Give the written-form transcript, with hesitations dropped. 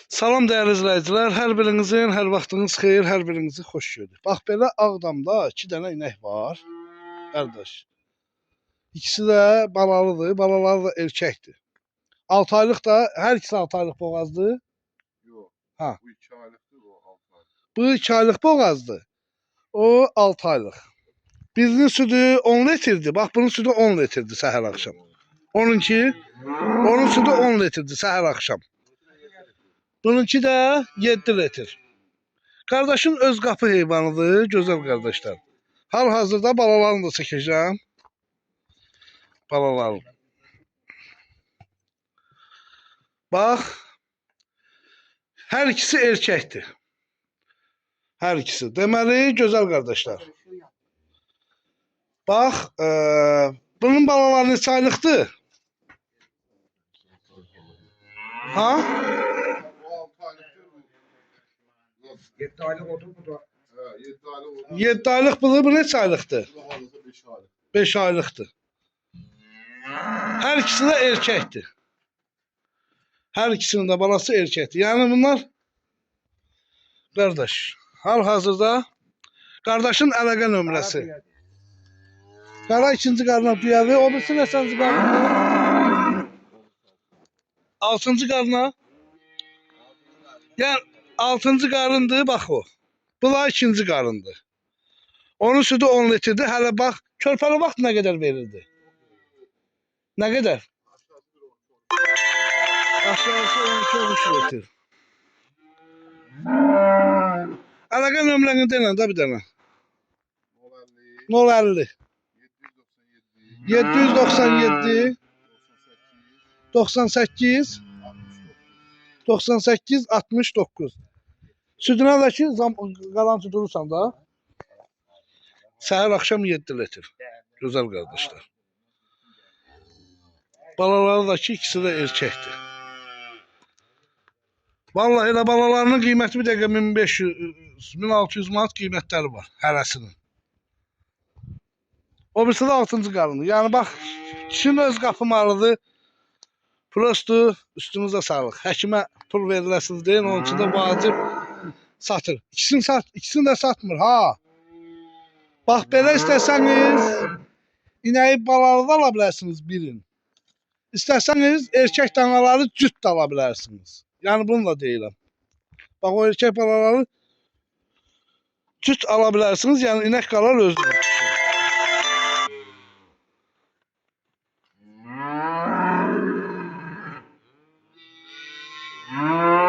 Salam dəyərli izləyicilər, hər birinizin, hər vaxtınız xeyir, hər birinizi xoş gördük. Bax belə Ağdamda 2 dənə inək var, qardaş. İkisi də balalıdır, balaları da erkəkdir. 6 aylıq da, hər ikisi 6 aylıq boğazdır. Yox, Ha, bu 2 aylıqdır, o 6 aylıq. bu 2 aylıq boğazdır, o 6 aylıq. Birinin südü 10 litrdir, bax bunun südü 10 litrdir səhər axşam. Onun südü 10 litrdir səhər axşam. Bununki də 7 litr. Qardaşın öz qapı heyvanıdır, gözəl qardaşlar. Hal-hazırda balalarını da çəkəcəm. Balalarını. Bax, hər ikisi erkəkdir. Hər ikisi. Deməli, gözəl qardaşlar. Bax, bunun balaları neçə aylıqdır? Ha? Bu 6 aylıqdır, bu. 7 aylık oldu bu da. Hə, 7 aylıq oldu. 7 aylıq budur, bu neçə aylıqdır? Bu hal-hazırda 5 aylıq. 5 aylıqdır. Hər ikisi də erkəkdir. Hər ikisinin də balası erkəkdir. Yəni bunlar qardaş, hal-hazırda qardaşın əlaqə nömrəsi. Qara ikinci qarına düyəvi, o birisi neçənci qarına? 6-cı qarına. Yəni 6-cı qarındır, bax o. Bunlar ikinci qarındır. Onun südü 10 litrdir. Hələ bax, körpəli vaxt nə qədər verirdi? Nə qədər? Aşağısı 12-13 litr. Əlaqə nömrəni denən də bir dənə. 050 797 98 98 69. Südünə də ki, qalan durursan da. Səhər axşam 7 litr. Gözəl qardaşlar. Balaları da ki, ikisi də erkəkdir. Vallahi elə balalarının qiyməti bir dəqiqə 1500-1600 manat qiymətləri var hərəsinin. O birisi də 6-cı qarındır. Yəni bax, kişinin öz qapı malıdır. Prosto üstünüzə sağlıq. Həkimə pul veriləsiniz deyin, onun üçün də vacib satır. İkisini də satmır ha. Bax belə istəsəniz inəyi balalı da ala bilərsiniz birin. İstəsəniz erkək danaları cüt də ala bilərsiniz. Yəni bunu da deyirəm. Bax o erkək balaları cüt ala bilərsiniz, yəni inək qalar özünüz.